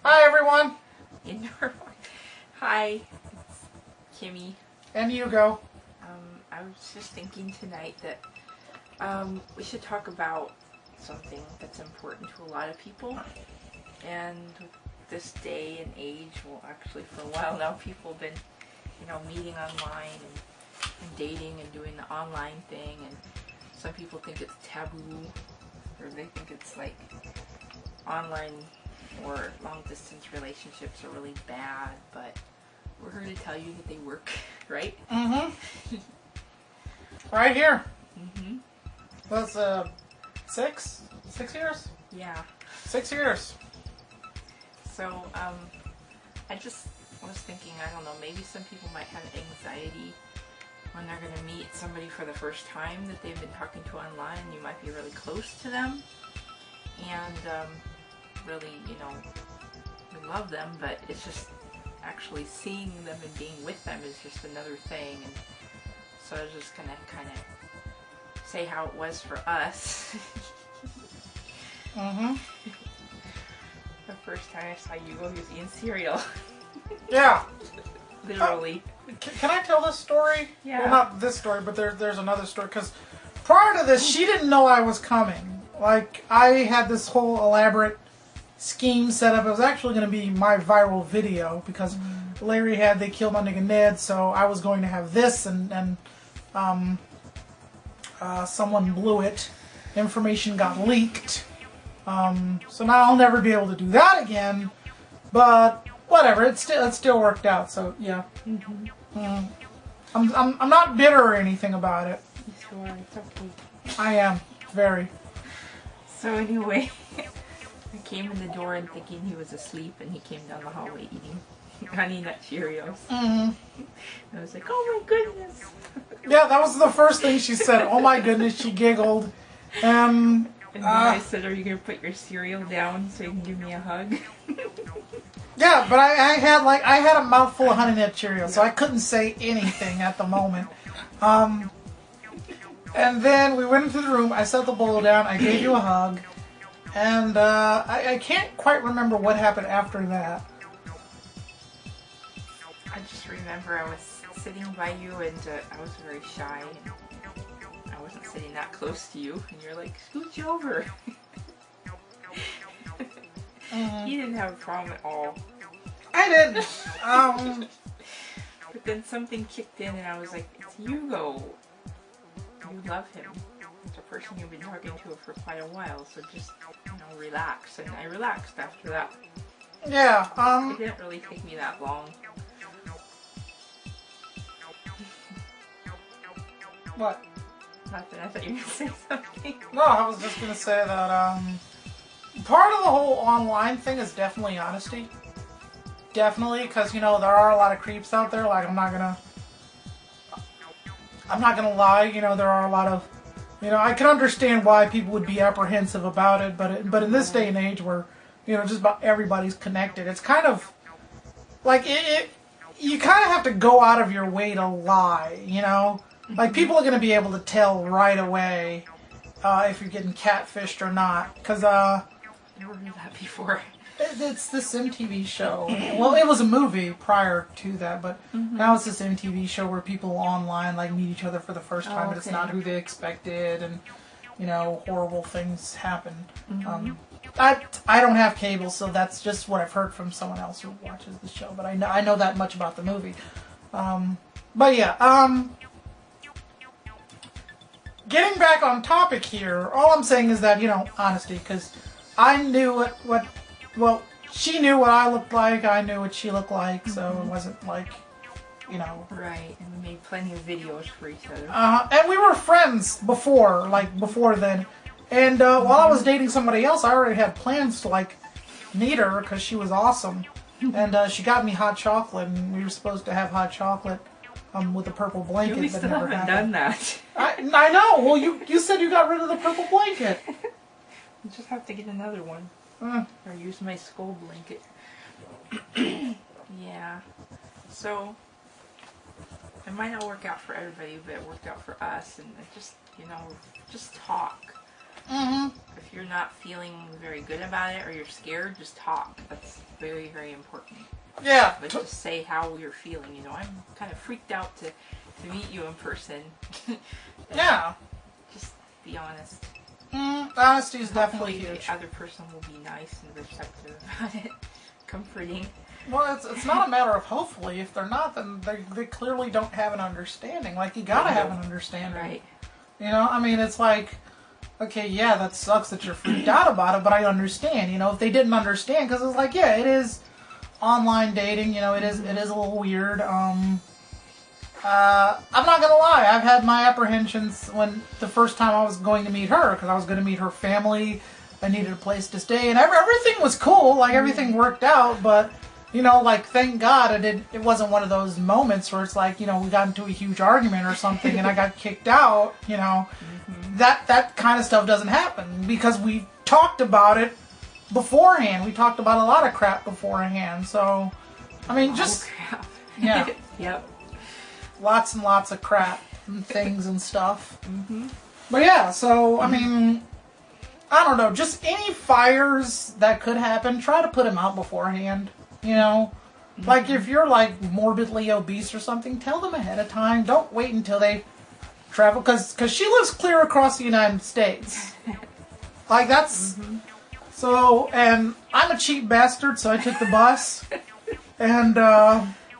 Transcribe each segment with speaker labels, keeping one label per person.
Speaker 1: Hi, everyone.
Speaker 2: Hi, it's Kimmy.
Speaker 1: And Hugo.
Speaker 2: I was just thinking tonight that we should talk about something that's important to a lot of people. And this day and age, well, actually for a while now, people have been, meeting online and dating and doing the online thing. And some people think it's taboo, or they think it's like online or long-distance relationships are really bad, but we're here to tell you that they work, right?
Speaker 1: Mm-hmm. Right here.
Speaker 2: Mm-hmm.
Speaker 1: That's 6 years?
Speaker 2: Yeah.
Speaker 1: 6 years.
Speaker 2: So, I just was thinking, I don't know, maybe some people might have anxiety when they're going to meet somebody for the first time that they've been talking to online. You might be really close to them, and really, we love them, but it's just actually seeing them and being with them is just another thing. And so I was just gonna kind of say how it was for us.
Speaker 1: Mm-hmm.
Speaker 2: The first time I saw Hugo, he was eating cereal.
Speaker 1: Yeah.
Speaker 2: Literally.
Speaker 1: Can I tell this story?
Speaker 2: Yeah.
Speaker 1: Well, not this story, but there's another story. Because prior to this, she didn't know I was coming. Like, I had this whole elaborate scheme set up. It was actually going to be my viral video because Larry had They Killed My Nigga Ned, so I was going to have this, and someone blew it. Information got leaked. So now I'll never be able to do that again. But whatever, it still worked out. So yeah, I'm not bitter or anything about it.
Speaker 2: Sure, it's okay.
Speaker 1: I am very.
Speaker 2: So anyway, I came in the door and thinking he was asleep, and he came down the hallway eating Honey Nut Cheerios.
Speaker 1: Mm-hmm.
Speaker 2: I was like, oh my goodness.
Speaker 1: Yeah, that was the first thing she said. Oh my goodness, she giggled.
Speaker 2: And then I said, are you going to put your cereal down so you can give me a hug?
Speaker 1: Yeah, but I had a mouthful of Honey Nut Cheerios, so I couldn't say anything at the moment. And then we went into the room, I set the bowl down, I gave you a hug, and I can't quite remember what happened after that.
Speaker 2: I just remember I was sitting by you, and I was very shy, and I wasn't sitting that close to you, and you're like, scooch over. You didn't have a problem at all.
Speaker 1: I didn't.
Speaker 2: But then something kicked in, and I was like, it's Hugo. You love him. It's a person you've been talking to for quite a while, so just, relax. And I relaxed after that.
Speaker 1: Yeah,
Speaker 2: It didn't really take me that long.
Speaker 1: What?
Speaker 2: Nothing. I thought you were going to say something.
Speaker 1: No, I was just gonna say that, part of the whole online thing is definitely honesty. Definitely, because, there are a lot of creeps out there, like, I'm not gonna lie, there are a lot of, I can understand why people would be apprehensive about it, but in this day and age where, just about everybody's connected, it's kind of, like, you kind of have to go out of your way to lie, Like, people are going to be able to tell right away if you're getting catfished or not, because,
Speaker 2: Never heard that before.
Speaker 1: it's this MTV show. Well, it was a movie prior to that, but now it's this MTV show where people online like meet each other for the first time, and it's not who they expected, and horrible things happen. I don't have cable, so that's just what I've heard from someone else who watches the show. But I know that much about the movie. But yeah, getting back on topic here, all I'm saying is that honesty, because I knew well, she knew what I looked like, I knew what she looked like, so it wasn't like,
Speaker 2: Right, and we made plenty of videos for each other.
Speaker 1: And we were friends before then. And while I was dating somebody else, I already had plans to, meet her, because she was awesome. And she got me hot chocolate, and we were supposed to have hot chocolate with a purple blanket,
Speaker 2: We
Speaker 1: but
Speaker 2: still
Speaker 1: never
Speaker 2: haven't
Speaker 1: happened.
Speaker 2: done that.
Speaker 1: I know! Well, you said you got rid of the purple blanket.
Speaker 2: We just have to get another one. Or use my skull blanket. Yeah. So, it might not work out for everybody, but it worked out for us. And it just, just talk. if you're not feeling very good about it or you're scared, just talk. That's very, very important.
Speaker 1: Yeah.
Speaker 2: But just say how you're feeling. I'm kind of freaked out to meet you in person.
Speaker 1: Yeah.
Speaker 2: Just be honest.
Speaker 1: Honesty is definitely
Speaker 2: Hopefully
Speaker 1: huge.
Speaker 2: the other person will be nice and receptive about it. Comforting.
Speaker 1: Well, it's not a matter of hopefully. If they're not, then they clearly don't have an understanding. Like, you gotta have an understanding.
Speaker 2: Right.
Speaker 1: I mean, it's like, okay, yeah, that sucks that you're freaked out about it, but I understand. If they didn't understand, because it's like, yeah, it is online dating. It is a little weird. I'm not gonna lie. I've had my apprehensions when the first time I was going to meet her, because I was going to meet her family. I needed a place to stay, and everything was cool. Like, everything worked out, but like, thank God it wasn't one of those moments where it's like, we got into a huge argument or something, and I got kicked out. That kind of stuff doesn't happen because we talked about it beforehand. We talked about a lot of crap beforehand. So, I mean, just
Speaker 2: crap.
Speaker 1: Yeah.
Speaker 2: Yep.
Speaker 1: Lots and lots of crap and things and stuff. But yeah, so, I mean, I don't know, just any fires that could happen, try to put them out beforehand, Like, if you're, like, morbidly obese or something, tell them ahead of time. Don't wait until they travel, because she lives clear across the United States. Like, that's... So, and I'm a cheap bastard, so I took the bus. And,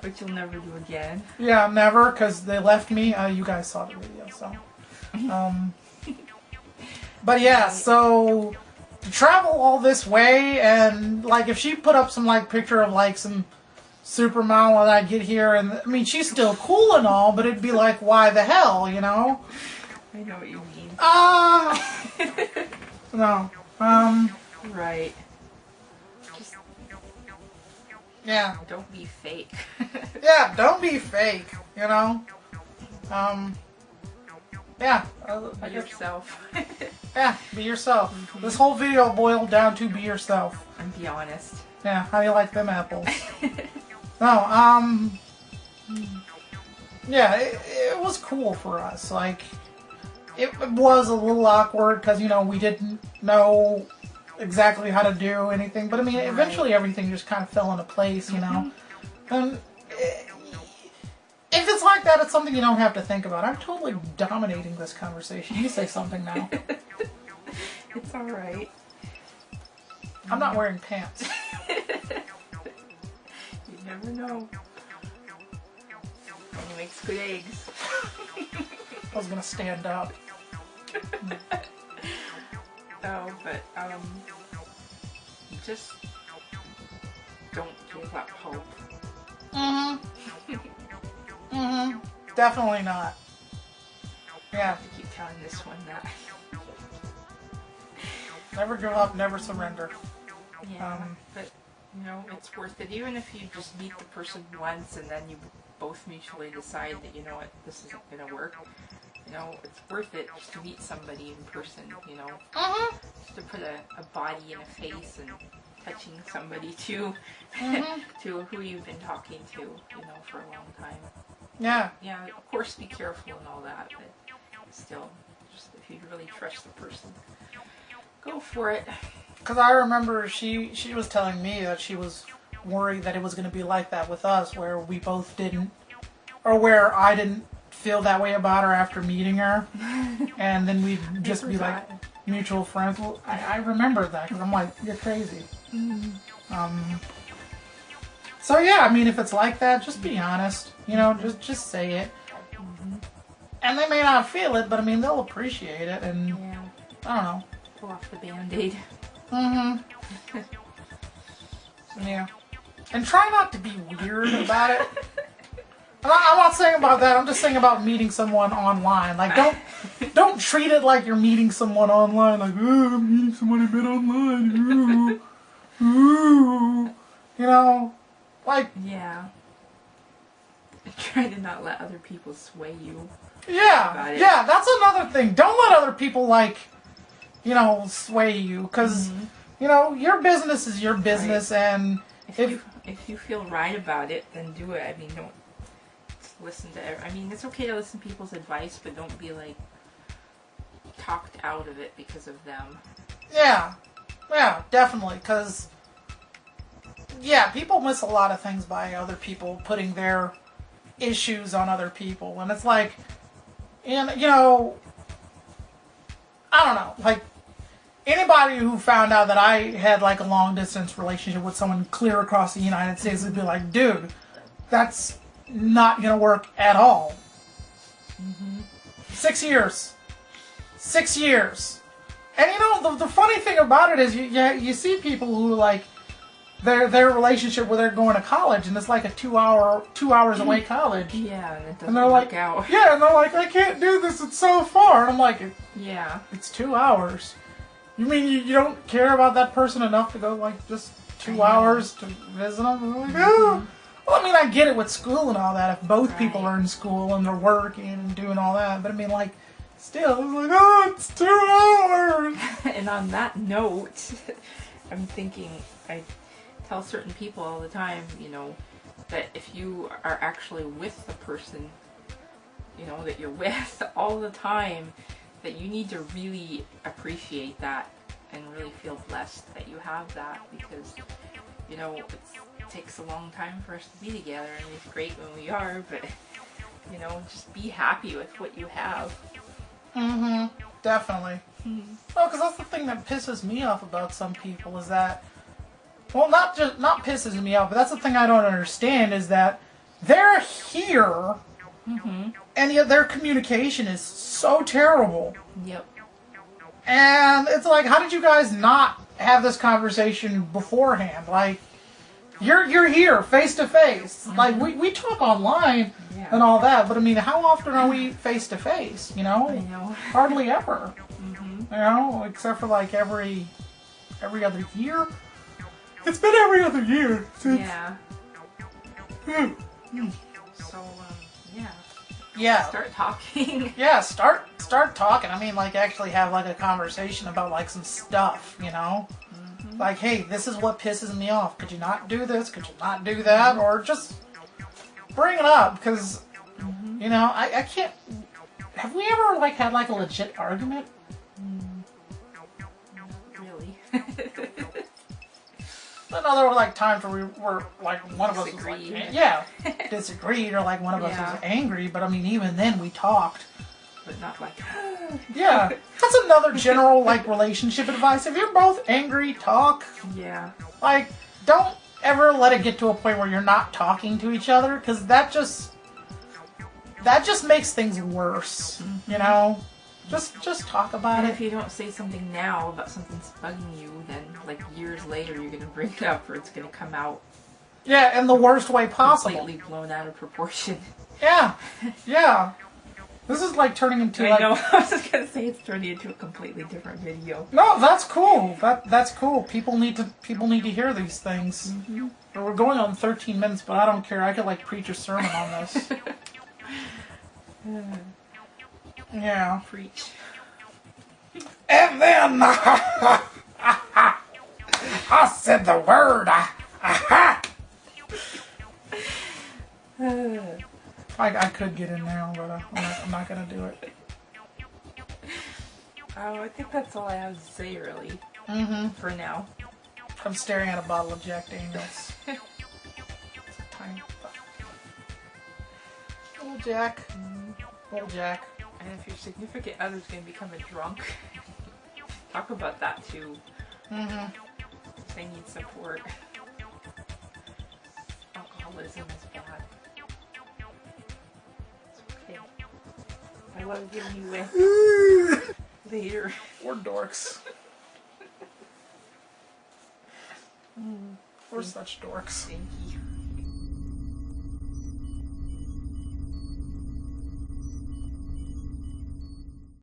Speaker 2: Which you'll never do again.
Speaker 1: Yeah, never, because they left me. You guys saw the video, so. But yeah, so to travel all this way, and like if she put up some like picture of like some supermodel when I get here, and I mean she's still cool and all, but it'd be like, why the hell,
Speaker 2: I know what you mean.
Speaker 1: No.
Speaker 2: Right. Just
Speaker 1: Yeah.
Speaker 2: don't be fake.
Speaker 1: Yeah, don't be fake, Yeah.
Speaker 2: Be yourself.
Speaker 1: Yeah, be yourself. This whole video boiled down to be yourself.
Speaker 2: And be honest.
Speaker 1: Yeah, how do you like them apples? No, yeah, it was cool for us. Like, it was a little awkward because, we didn't know exactly how to do anything. But, I mean, eventually everything just kind of fell into place, And if it's like that, it's something you don't have to think about. I'm totally dominating this conversation. You say something now.
Speaker 2: It's alright.
Speaker 1: I'm not wearing pants.
Speaker 2: You never know. And he makes good eggs.
Speaker 1: I was gonna stand up.
Speaker 2: Oh, but, just don't give up hope.
Speaker 1: Definitely not.
Speaker 2: I
Speaker 1: Yeah.
Speaker 2: have to keep telling this one that.
Speaker 1: Never give up, never surrender.
Speaker 2: Yeah, but, it's worth it. Even if you just meet the person once and then you both mutually decide that, this isn't going to work. It's worth it just to meet somebody in person, Just to put a body and a face and touching somebody to who you've been talking to, for a long time.
Speaker 1: Yeah.
Speaker 2: Yeah, of course be careful and all that, but still, just if you really trust the person, go for it.
Speaker 1: Because I remember she was telling me that she was worried that it was going to be like that with us, where we both didn't, or where I didn't feel that way about her after meeting her, and then we'd just be like mutual friends. Well, I remember that because I'm like, you're crazy. So yeah, I mean, if it's like that, just be honest. Just say it. And they may not feel it, but I mean, they'll appreciate it, and I don't know.
Speaker 2: Pull off the Band-Aid.
Speaker 1: Yeah. And try not to be weird about it. I'm not saying about that. I'm just saying about meeting someone online. Like, don't treat it like you're meeting someone online. Like, oh, I'm meeting someone I met online. Ooh. Like...
Speaker 2: Yeah. Try to not let other people sway you.
Speaker 1: Yeah. Yeah, that's another thing. Don't let other people, like, sway you. Because, your business is your business, right. And...
Speaker 2: If you feel right about it, then do it. I mean, don't listen to... it's okay to listen to people's advice, but don't be, like, talked out of it because of them.
Speaker 1: Yeah. Yeah, definitely. Because, yeah, people miss a lot of things by other people putting their issues on other people. And it's like, and, you know, I don't know. Like, anybody who found out that I had, like, a long-distance relationship with someone clear across the United States would be like, dude, that's not going to work at all. 6 years. 6 years. And you know, the funny thing about it is you see people who like their relationship where they're going to college and it's like a 2 hours away college.
Speaker 2: Yeah, and it doesn't
Speaker 1: And they're
Speaker 2: work
Speaker 1: like,
Speaker 2: out.
Speaker 1: yeah, and they're like, I can't do this, it's so far. And I'm like,
Speaker 2: Yeah.
Speaker 1: it's 2 hours. You mean you don't care about that person enough to go like just 2 hours to visit them? I'm like, oh. Well, I mean, I get it with school and all that. If both people are in school and they're working and doing all that, but I mean, like, still, it's like, oh, it's 2 hours.
Speaker 2: And on that note, I'm thinking, I tell certain people all the time, you know, that if you are actually with the person, you know, that you're with all the time, that you need to really appreciate that and really feel blessed that you have that, because, you know, it takes a long time for us to be together, and it's great when we are, but, you know, just be happy with what you have.
Speaker 1: Mm-hmm. Definitely. Well, because that's the thing that pisses me off about some people is that, well, not pisses me off, but that's the thing I don't understand is that they're here, and yet their communication is so terrible.
Speaker 2: Yep.
Speaker 1: And it's like, how did you guys not have this conversation beforehand? Like, you're here face to face. Like we talk online and all that, but I mean, how often are we face to face? You know,
Speaker 2: I know.
Speaker 1: hardly ever. You know, except for like every other year. It's been every other year. Since...
Speaker 2: Yeah. So yeah.
Speaker 1: Yeah.
Speaker 2: Start talking.
Speaker 1: Yeah, start talking. I mean, like, actually have, like, a conversation about, like, some stuff, you know? Like, hey, this is what pisses me off. Could you not do this? Could you not do that? Or just bring it up, because, you know, I can't... Have we ever, like, had, like, a legit argument?
Speaker 2: Really?
Speaker 1: No, there were, like, times where we were, like, one of us was, like, disagreed, or, like, one of us was angry, but, I mean, even then we talked.
Speaker 2: But not like...
Speaker 1: Yeah. That's another general, like, relationship advice. If you're both angry, talk.
Speaker 2: Yeah.
Speaker 1: Like, don't ever let it get to a point where you're not talking to each other, because that just makes things worse, you know? Just talk about
Speaker 2: And
Speaker 1: it.
Speaker 2: if you don't say something now about something's bugging you, then, like, years later you're going to bring it up, or it's going to come out...
Speaker 1: Yeah, in the worst way possible.
Speaker 2: Completely blown out of proportion.
Speaker 1: Yeah. Yeah. This is like turning into
Speaker 2: I know. I was just gonna say it's turning into a completely different video.
Speaker 1: No, that's cool. That's cool. People need to hear these things. We're going on 13 minutes, but I don't care. I could like preach a sermon on this. Yeah.
Speaker 2: Preach.
Speaker 1: And then I said the word. I could get in there, but I'm not gonna do it.
Speaker 2: Oh, I think that's all I have to say, really. For now.
Speaker 1: I'm staring at a bottle of Jack Daniels. It's a tiny little Jack. Little Jack.
Speaker 2: And if your significant other's gonna become a drunk, talk about that too. They need support. Alcoholism is bad. It's okay. I love giving you away later.
Speaker 1: We're dorks. We're such dorks.
Speaker 2: Thank you.